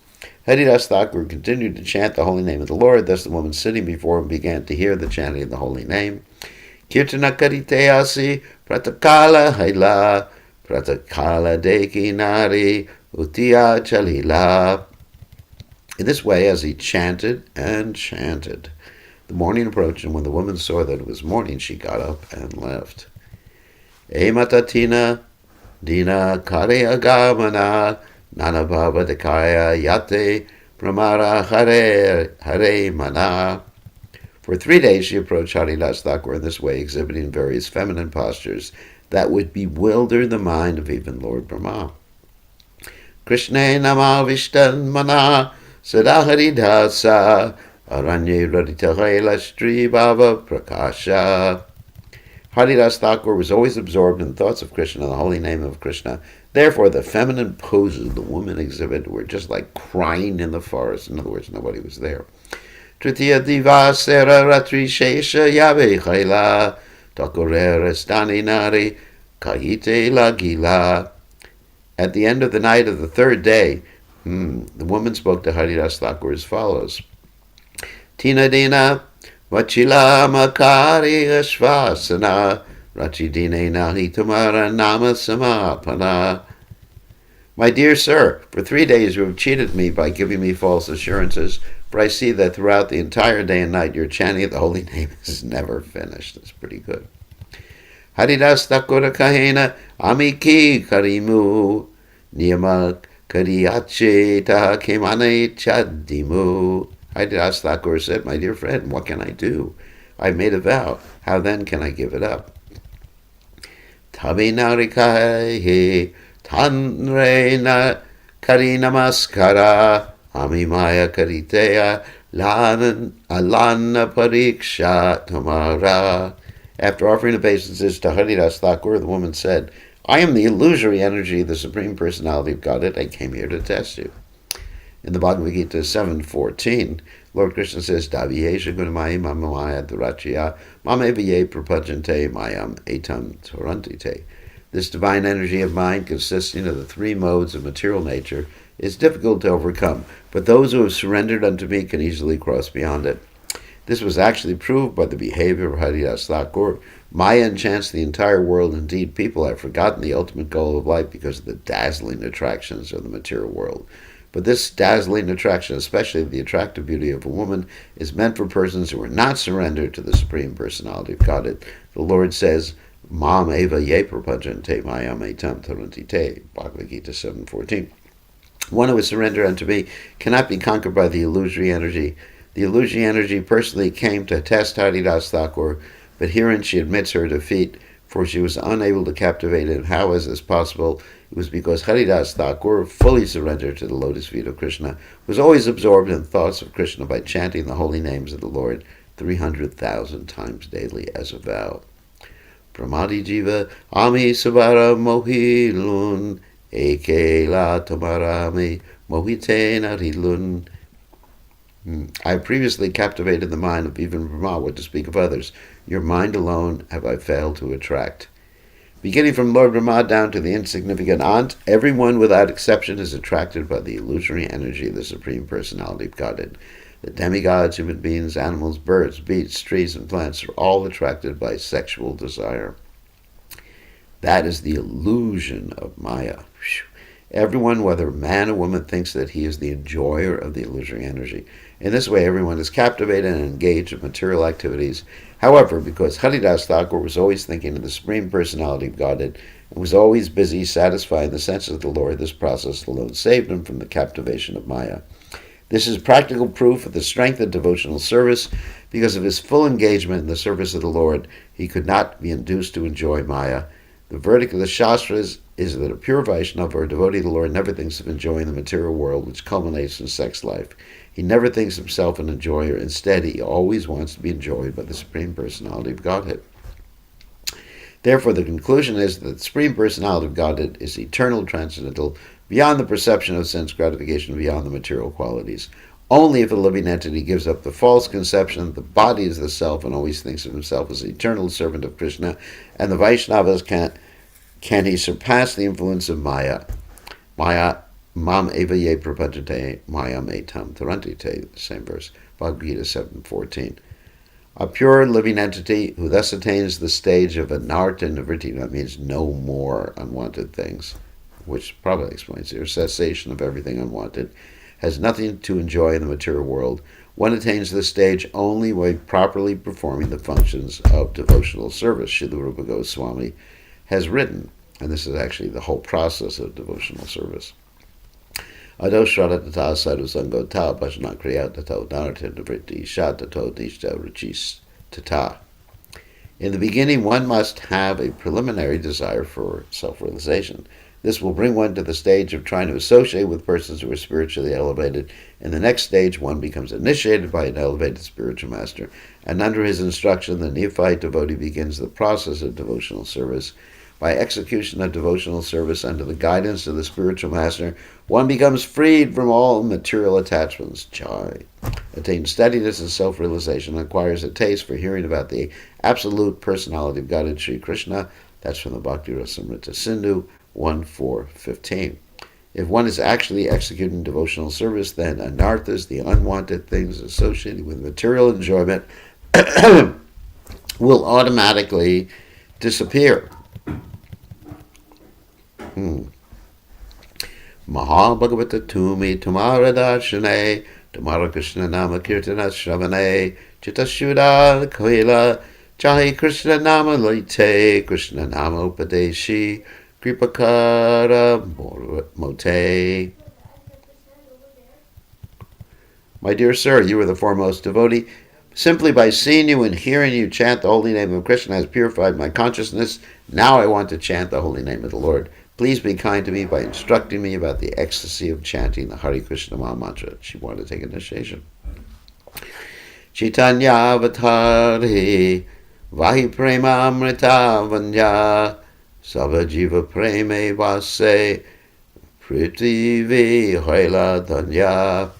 Haridas Thakur continued to chant the holy name of the Lord. Thus the woman sitting before him began to hear the chanting of the holy name. Kirtana kariteasi pratakala haila pratakala deki nari utiya chalila. In this way, as he chanted and chanted, the morning approached, and when the woman saw that it was morning, she got up and left. E matatina dina karya gamana nanabhava dekaya yate pramara hare mana. For 3 days she approached Haridas Thakur in this way, exhibiting various feminine postures that would bewilder the mind of even Lord Brahma. Krishna nama vishtan mana sadaharidasa aranye raditahela stri bhava prakasha. Haridas Thakur was always absorbed in thoughts of Krishna, the holy name of Krishna. Therefore, the feminine poses the women exhibited were just like crying in the forest. In other words, nobody was there. Tritiya divasera ratri shesha yabe khaila takorera stani nari kahite lagila. At the end of the night of the third day, the woman spoke to Haridas Thakur as follows. Tina dina vachila makari ashvasana rachidine nahi tumara nama samapana. My dear sir, for 3 days you have cheated me by giving me false assurances, for I see that throughout the entire day and night your chanting of the holy name is never finished. That's pretty good. Haridas Thakur kahena amiki karimu niyama kariyache ta kemane chadimu. Haridas Thakur said, my dear friend, what can I do? I've made a vow. How then can I give it up? Tabi narikahe tanre na karinamaskara amimaya kariteya alana pariksha tamara. After offering obeisances to Haridas Thakur, the woman said, I am the illusory energy of the Supreme Personality of Godhead. I came here to test you. In the Bhagavad Gita 7.14, Lord Krishna says, Daviyesha gunamayi mamamaya durachya mamevaye prapajante mayam etam torantite. This divine energy of mind, consisting of the 3 modes of material nature, is difficult to overcome, but those who have surrendered unto me can easily cross beyond it. This was actually proved by the behavior of Haridas Thakur. Maya enchants the entire world. Indeed, people have forgotten the ultimate goal of life because of the dazzling attractions of the material world. But this dazzling attraction, especially the attractive beauty of a woman, is meant for persons who are not surrendered to the Supreme Personality of Godhead. The Lord says, Mam eva ye prapajante mayam etam tarantite, Bhagavad Gita 7.14. One who is surrendered unto me cannot be conquered by the illusory energy. The illusory energy personally came to test Haridas Thakur, but herein she admits her defeat, for she was unable to captivate him. How is this possible? It was because Haridas Thakur, fully surrendered to the lotus feet of Krishna, was always absorbed in thoughts of Krishna by chanting the holy names of the Lord 300,000 times daily as a vow. Pramadi jiva ami sabara mohilun eke la tamarami mohite narilun. I have previously captivated the mind of even Brahma, what to speak of others. Your mind alone have I failed to attract. Beginning from Lord Brahma down to the insignificant ant, everyone without exception is attracted by the illusory energy of the Supreme Personality of Godhead. The demigods, human beings, animals, birds, beasts, trees, and plants are all attracted by sexual desire. That is the illusion of Maya. Everyone, whether man or woman, thinks that he is the enjoyer of the illusory energy. In this way, everyone is captivated and engaged in material activities. However, because Haridas Thakur was always thinking of the Supreme Personality of Godhead and was always busy satisfying the senses of the Lord, this process alone saved him from the captivation of Maya. This is practical proof of the strength of devotional service. Because of his full engagement in the service of the Lord, he could not be induced to enjoy Maya. The verdict of the Shastras is that a pure Vaishnava or devotee of the Lord never thinks of enjoying the material world, which culminates in sex life. He never thinks himself an enjoyer. Instead, he always wants to be enjoyed by the Supreme Personality of Godhead. Therefore, the conclusion is that the Supreme Personality of Godhead is eternal, transcendental, beyond the perception of sense gratification, beyond the material qualities. Only if a living entity gives up the false conception that the body is the self and always thinks of himself as an eternal servant of Krishna and the Vaishnavas can he surpass the influence of Maya. Maya, mam eva ye prapajate, Maya me tam tarantite, the same verse, Bhagavad Gita 7.14. A pure living entity who thus attains the stage of anarta nivritti, that means no more unwanted things, which probably explains here, cessation of everything unwanted, has nothing to enjoy in the material world. One attains this stage only by properly performing the functions of devotional service, Srila Bkgoswami has written. And this is actually the whole process of devotional service. Ado shradatata sadhu sangota bhajana kriyatata udanarta nivritti shatato nishta ruchis tata. In the beginning, one must have a preliminary desire for self-realization. This will bring one to the stage of trying to associate with persons who are spiritually elevated. In the next stage, one becomes initiated by an elevated spiritual master, and under his instruction, the neophyte devotee begins the process of devotional service. By execution of devotional service under the guidance of the spiritual master, one becomes freed from all material attachments. Jai. Attains steadiness and self-realization, and acquires a taste for hearing about the absolute personality of God in Sri Krishna. That's from the Bhakti Rasamrita Sindhu 1.4.15. If one is actually executing devotional service, then anarthas, the unwanted things associated with material enjoyment, will automatically disappear. Maha Bhagavata Tumi Tamara Darshane Tamara Krishna Nama Kirtana Shravane Chitta Shuddha Kaila Jai Krishna Nama Laite Krishna Nama Upadeshi Kripakara Mote. My dear sir, you are the foremost devotee. Simply by seeing you and hearing you chant the holy name of Krishna has purified my consciousness. Now I want to chant the holy name of the Lord. Please be kind to me by instructing me about the ecstasy of chanting the Hare Krishna Maha Mantra. She wanted to take initiation. Caitanya avatari vahi prema amrita vanya sava jiva preme vase prithvi haila danya.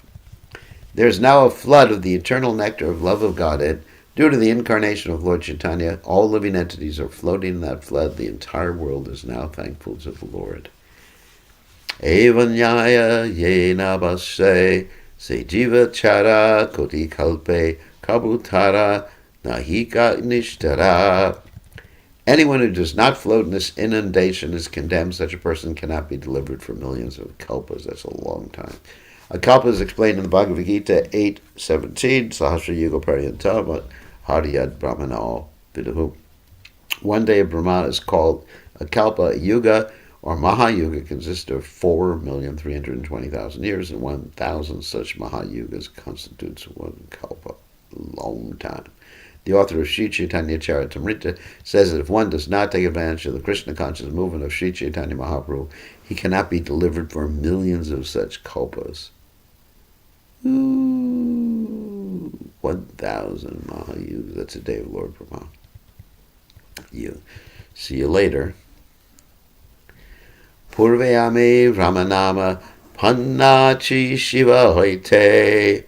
There is now a flood of the eternal nectar of love of Godhead. Due to the incarnation of Lord Caitanya, all living entities are floating in that flood. The entire world is now thankful to the Lord. Evanyaya yena base se jiva chara koti kalpe kabutara nahika nishtara. Anyone who does not float in this inundation is condemned. Such a person cannot be delivered for millions of kalpas. That's a long time. A kalpa is explained in the Bhagavad Gita 8.17, Sahasra Yuga Paryantama Hariyad Brahmano Viduhu. One day of Brahma is called a kalpa. A yuga or Mahayuga consists of 4,320,000 years, and 1,000 such Mahayugas constitutes one kalpa. Long time. The author of Sri Caitanya Caritamrta says that if one does not take advantage of the Krishna conscious movement of Sri Chaitanya Mahaprabhu, he cannot be delivered for millions of such kalpas. 1,000 Mahayugas. That's a day of Lord Brahma. See you later. Purvayame Ramanama Pannachi Shiva Hoite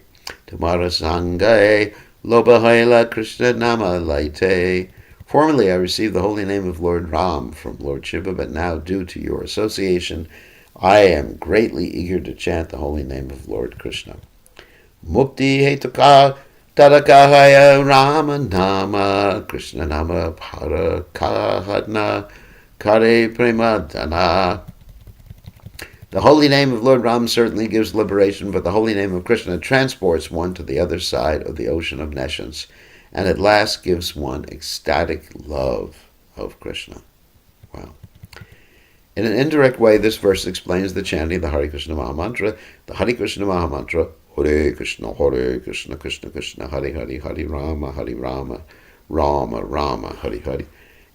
Tamara Sangaye Lobahaila Krishna Nama Laite. Formerly I received the holy name of Lord Ram from Lord Shiva, but now due to your association, I am greatly eager to chant the holy name of Lord Krishna. Mukti Hetuka Tadakahaya Rama Nama Krishna Nama Parakahadna Kare Premadana. The holy name of Lord Ram certainly gives liberation, but the holy name of Krishna transports one to the other side of the ocean of nescience, and at last gives one ecstatic love of Krishna. Wow. In an indirect way, this verse explains the chanting of the Hare Krishna Maha Mantra. The Hare Krishna Maha Mantra, Hare Krishna, Krishna Krishna, Hare Hare, Hare Rama, Rama Rama, Hare Hare,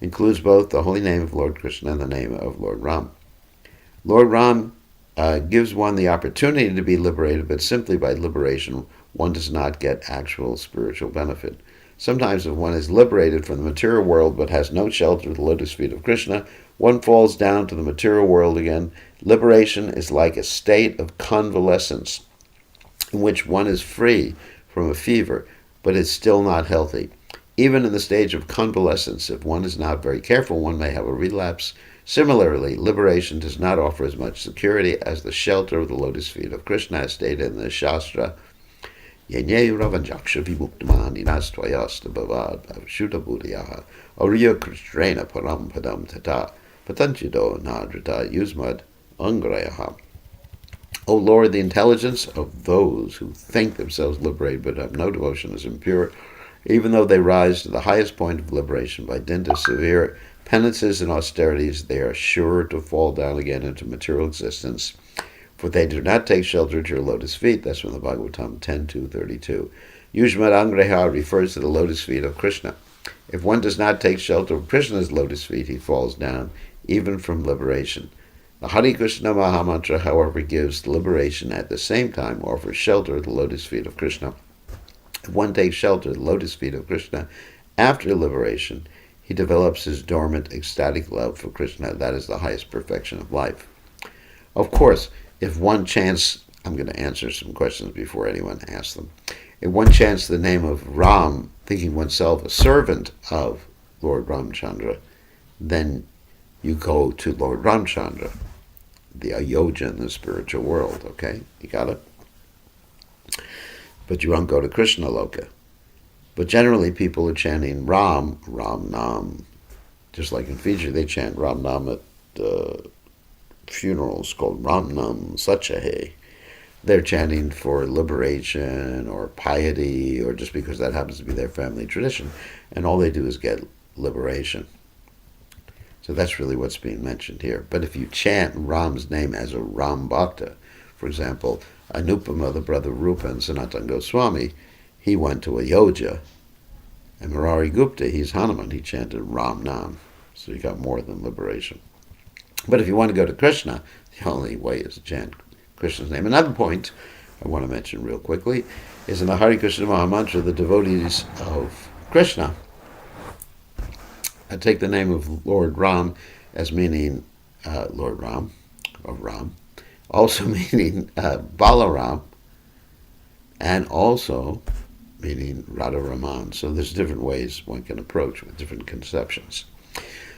includes both the holy name of Lord Krishna and the name of Lord Ram. Lord Ram gives one the opportunity to be liberated, but simply by liberation one does not get actual spiritual benefit. Sometimes if one is liberated from the material world but has no shelter of the lotus feet of Krishna, one falls down to the material world again. Liberation is like a state of convalescence in which one is free from a fever, but is still not healthy. Even in the stage of convalescence, if one is not very careful, one may have a relapse. Similarly, liberation does not offer as much security as the shelter of the lotus feet of Krishna, as stated in the Shastra. Yenye ravanjaksha vimuktamani nastvayasta bhavad avshuta buddhyaha ariya krishrena param padam tata patanchido nadrata yusmad angrayaha. O Lord, the intelligence of those who think themselves liberated but have no devotion is impure, even though they rise to the highest point of liberation by dint of severe penances and austerities, they are sure to fall down again into material existence, for they do not take shelter at your lotus feet. That's from the Bhagavatam 10.2.32. Yujmad Angreha refers to the lotus feet of Krishna. If one does not take shelter of Krishna's lotus feet, he falls down, even from liberation. The Hare Krishna Mahamantra, however, gives liberation at the same time, offers shelter at the lotus feet of Krishna. If one takes shelter at the lotus feet of Krishna after liberation, he develops his dormant, ecstatic love for Krishna. That is the highest perfection of life. Of course, if one chants, I'm going to answer some questions before anyone asks them. If one chants the name of Ram, thinking oneself a servant of Lord Ramchandra, then you go to Lord Ramchandra, the Ayodhya in the spiritual world, okay? You got it? But you won't go to Krishna Loka. But generally people are chanting Ram, Ram Nam. Just like in Fiji, they chant Ram Nam at funerals called Ram Nam Sachahe. They're chanting for liberation or piety or just because that happens to be their family tradition. And all they do is get liberation. So that's really what's being mentioned here. But if you chant Ram's name as a Ram Bhakta, for example, Anupama, the brother of Rupa and Sanatana Goswami, he went to Ayodhya. And Murari Gupta, he's Hanuman, he chanted Ram Nam. So you got more than liberation. But if you want to go to Krishna, the only way is to chant Krishna's name. Another point I want to mention real quickly is in the Hare Krishna Mahamantra, the devotees of Krishna take the name of Lord Ram as meaning Lord Ram, or Ram, also meaning Balaram, and also meaning Radha Raman. So there's different ways one can approach with different conceptions.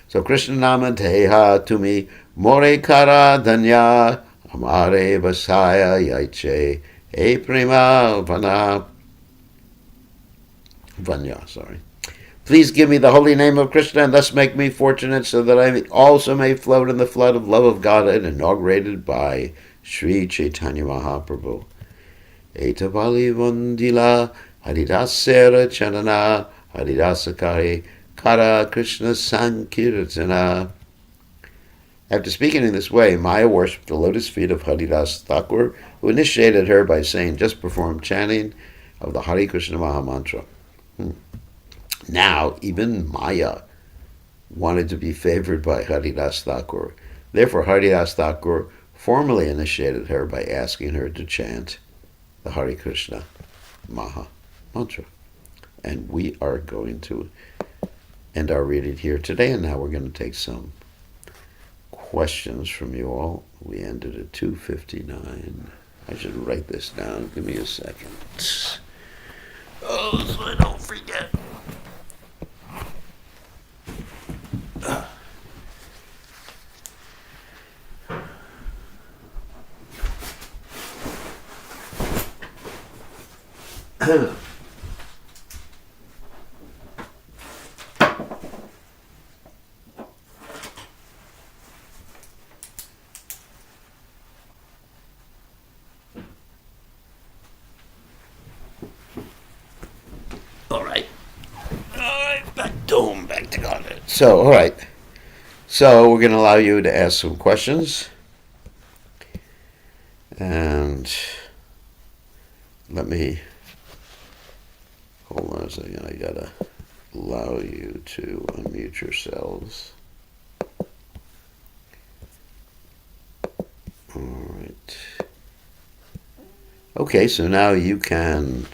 So Krishna Nama Teha Tumi More Kara Danya Amare Vasaya Yaiche E Prima Vanya, sorry. Please give me the holy name of Krishna and thus make me fortunate so that I also may float in the flood of love of Godhead inaugurated by Sri Caitanya Mahaprabhu. Etavali Vandila Haridasera Chanana Haridasakari Kara Krishna Sankirtana. After speaking in this way, Maya worshipped the lotus feet of Haridas Thakur, who initiated her by saying, just perform chanting of the Hare Krishna Mahamantra. Now, even Maya wanted to be favored by Haridas Thakur. Therefore, Haridas Thakur formally initiated her by asking her to chant the Hare Krishna Maha Mantra. And we are going to end our reading here today, and now we're going to take some questions from you all. We ended at 2:59. I should write this down. Give me a second. Oh, so I don't forget. Back to God. So, all right. So, we're going to allow you to ask some questions. And let me, hold on a second. I got to allow you to unmute yourselves. All right. Okay, so now you can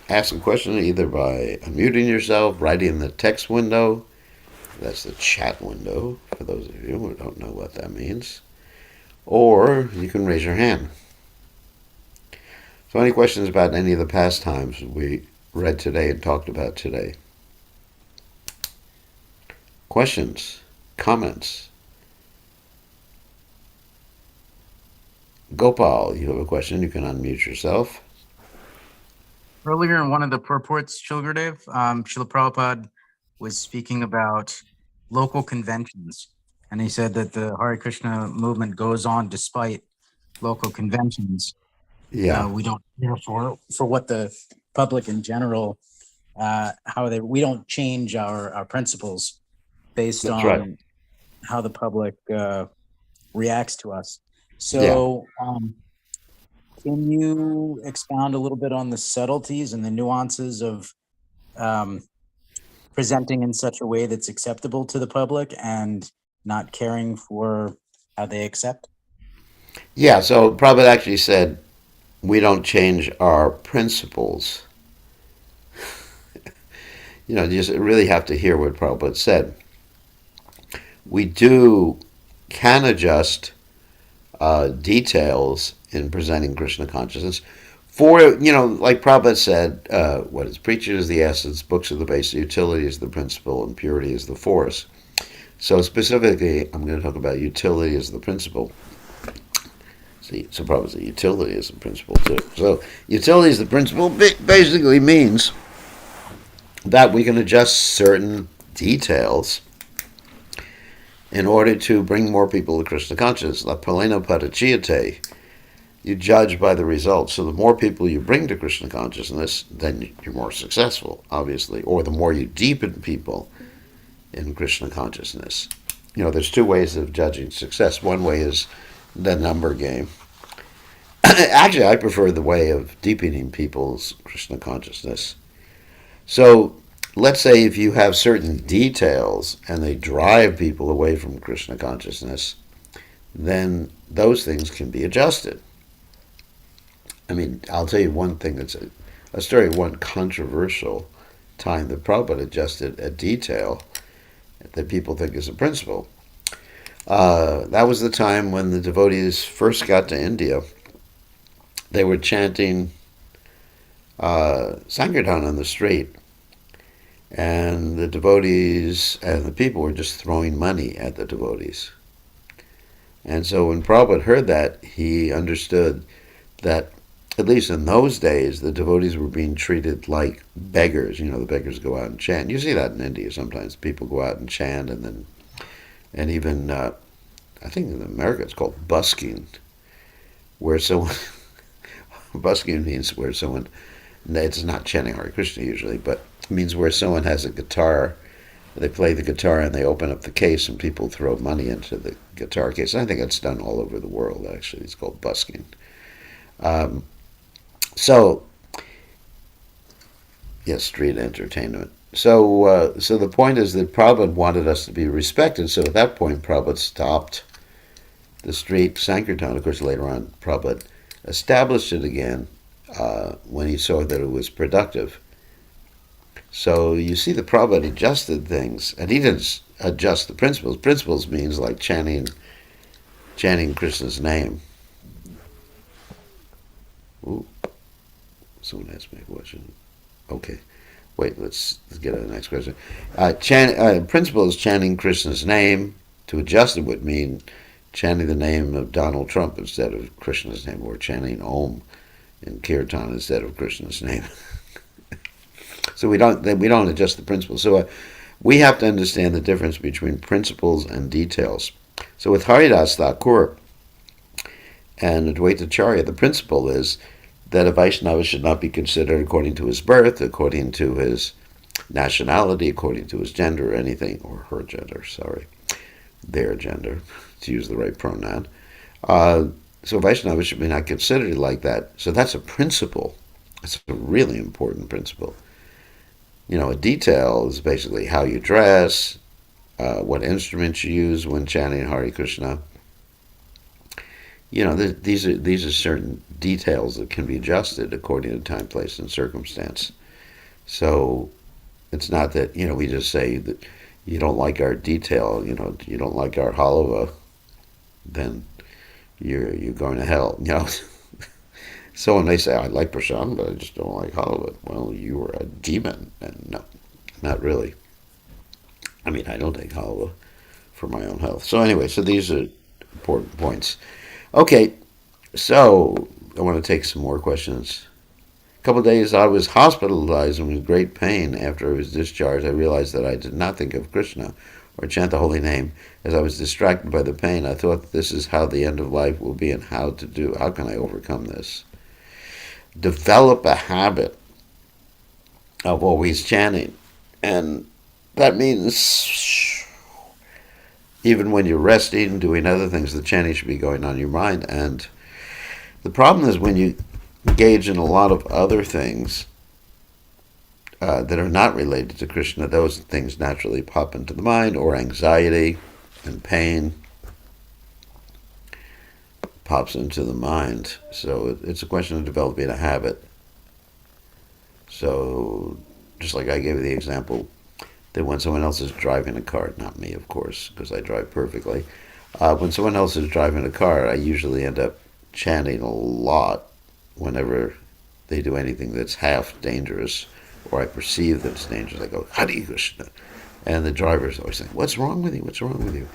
ask a question either by unmuting yourself, writing in the text window. That's the chat window, for those of you who don't know what that means. Or you can raise your hand. So any questions about any of the pastimes we read today and talked about today? Questions? Comments? Gopal, you have a question. You can unmute yourself. Earlier in one of the purports, Shilgurudev, Srila Prabhupada was speaking about local conventions. And he said that the Hare Krishna movement goes on despite local conventions. Yeah, We don't care for what the public in general, we don't change our principles based that's right. on how the public reacts to us. Yeah. So, can you expound a little bit on the subtleties and the nuances of um, presenting in such a way that's acceptable to the public and not caring for how they accept? Yeah, so Prabhupada actually said, we don't change our principles. You just really have to hear what Prabhupada said. We can adjust details in presenting Krishna consciousness. Like Prabhupada said, what is preaching is the essence, books are the base, utility is the principle, and purity is the force. So specifically, I'm going to talk about utility as the principle. See, so Prabhupada said utility is the principle too. So utility is the principle basically means that we can adjust certain details in order to bring more people to Krishna consciousness. La palena padachiyate. You judge by the results. So the more people you bring to Krishna consciousness, then you're more successful, obviously. Or the more you deepen people in Krishna consciousness. There's two ways of judging success. One way is the number game. Actually, I prefer the way of deepening people's Krishna consciousness. So let's say if you have certain details and they drive people away from Krishna consciousness, then those things can be adjusted. I mean, I'll tell you one thing that's a story of one controversial time that Prabhupada adjusted a detail that people think is a principle. That was the time when the devotees first got to India. They were chanting Sankirtan on the street, and the devotees and the people were just throwing money at the devotees. And so when Prabhupada heard that, he understood that, at least in those days, the devotees were being treated like beggars. The beggars go out and chant. You see that in India sometimes. People go out and chant, and even, I think in America it's called busking, where someone, busking means where someone, it's not chanting Hare Krishna usually, but it means where someone has a guitar, they play the guitar and they open up the case and people throw money into the guitar case. I think it's done all over the world, actually. It's called busking. So, yes, street entertainment. So the point is that Prabhupada wanted us to be respected. So at that point, Prabhupada stopped the street Sankirtan. Of course, later on, Prabhupada established it again when he saw that it was productive. So you see the Prabhupada adjusted things, and he didn't adjust the principles. Principles means like chanting Krishna's name. Ooh, someone asked me a question. Okay, wait, let's get to the next question. Principle is chanting Krishna's name. To adjust it would mean chanting the name of Donald Trump instead of Krishna's name, or chanting Om in Kirtan instead of Krishna's name. So we don't adjust the principles. So we have to understand the difference between principles and details. So with Haridas Thakur and Advaita Acharya, the principle is that a Vaishnava should not be considered according to his birth, according to his nationality, according to his gender, or anything, or her gender, their gender, to use the right pronoun. So Vaishnava should be not considered like that. So that's a principle. It's a really important principle. A detail is basically how you dress, what instruments you use when chanting Hare Krishna. These are certain details that can be adjusted according to time, place, and circumstance. So it's not that we just say that you don't like our detail, you don't like our halava, then you're going to hell. Someone may say, I like prashad, but I just don't like halava. Well, you are a demon. And no, not really. I mean, I don't take halava for my own health. So anyway, so these are important points. Okay, so I want to take some more questions. A couple of days I was hospitalized and with great pain. After I was discharged, I realized that I did not think of Krishna or chant the holy name. As I was distracted by the pain, I thought, this is how the end of life will be, and how can I overcome this? Develop a habit of always chanting. And that means even when you're resting, doing other things, the chanting should be going on in your mind. And the problem is when you engage in a lot of other things that are not related to Krishna, those things naturally pop into the mind, or anxiety and pain pops into the mind. So it's a question of developing a habit. So just like I gave you the example that when someone else is driving a car, not me, of course, because I drive perfectly, when someone else is driving a car, I usually end up chanting a lot whenever they do anything that's half dangerous, or I perceive that it's dangerous. I go, Hare Krishna. And the driver's always saying, what's wrong with you? What's wrong with you?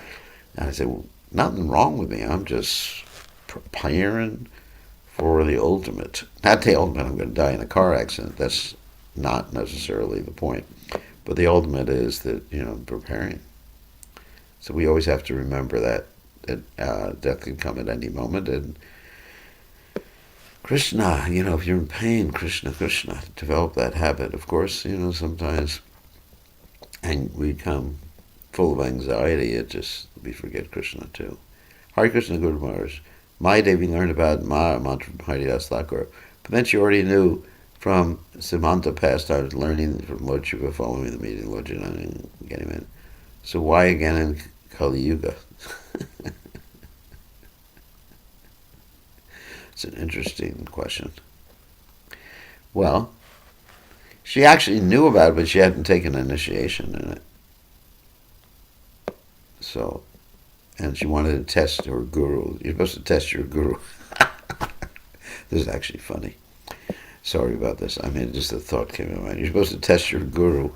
And I say, well, nothing wrong with me. I'm just preparing for the ultimate. Not the ultimate, I'm going to die in a car accident. That's not necessarily the point. But the ultimate is that, I'm preparing. So we always have to remember that death can come at any moment. And Krishna, if you're in pain, Krishna, Krishna. Develop that habit. Of course, sometimes and we become full of anxiety, we forget Krishna too. Hare Krishna Guru Maharaj. Maya Devi learned about Ma mantra from Haridas Thakur, but then she already knew from Simanta pastimes, learning from Lord Shiva, following the meeting, Lord Janani, and getting in. So why again in Kali Yuga? It's an interesting question. Well, she actually knew about it, but she hadn't taken initiation in it. So, and she wanted to test her guru. You're supposed to test your guru. This is actually funny. Sorry about this. I mean, just a thought came in my mind. You're supposed to test your guru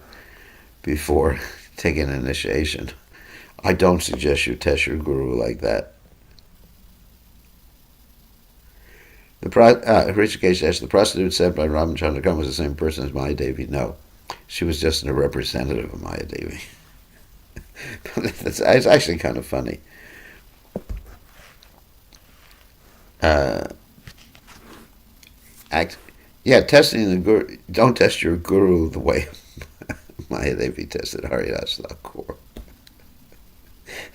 before taking initiation. I don't suggest you test your guru like that. Hrishikesh asked, the prostitute said by Ramachandra Khan was the same person as Maya Devi. No, she was just a representative of Maya Devi. It's actually kind of funny. Testing the guru. Don't test your guru the way Maya Devi tested Haridas Thakur.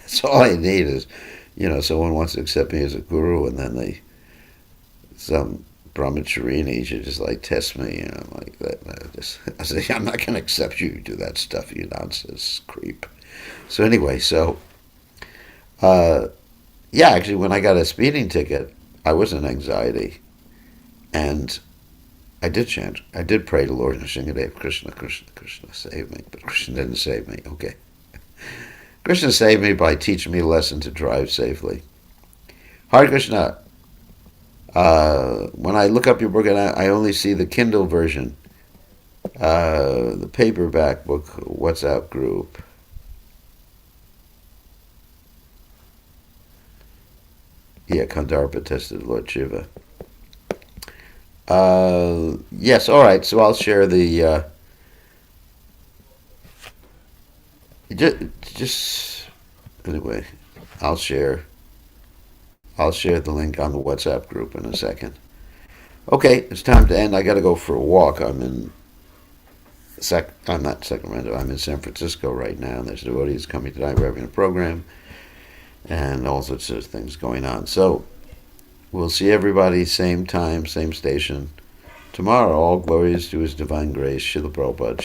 That's all I need is, someone wants to accept me as a guru, and then some brahmacharini should just test me, like that. I say, I'm not going to accept you do that stuff, you nonsense creep. So anyway, actually, when I got a speeding ticket, I was in anxiety, and I did chant. I did pray to Lord Nrsingadev, Krishna, Krishna, Krishna, save me. But Krishna didn't save me. Okay. Krishna saved me by teaching me a lesson to drive safely. Hare Krishna. When I look up your book, and I only see the Kindle version, the paperback book WhatsApp group. Yeah, Kandarpa tested Lord Shiva. Yes, all right. So I'll share the just anyway. I'll share the link on the WhatsApp group in a second. Okay, it's time to end. I got to go for a walk. I'm not Sacramento. I'm in San Francisco right now, and there's devotees coming tonight. We're having a program, and all sorts of things going on. So we'll see everybody same time, same station tomorrow. All glories to His divine grace. Srila Prabhupada.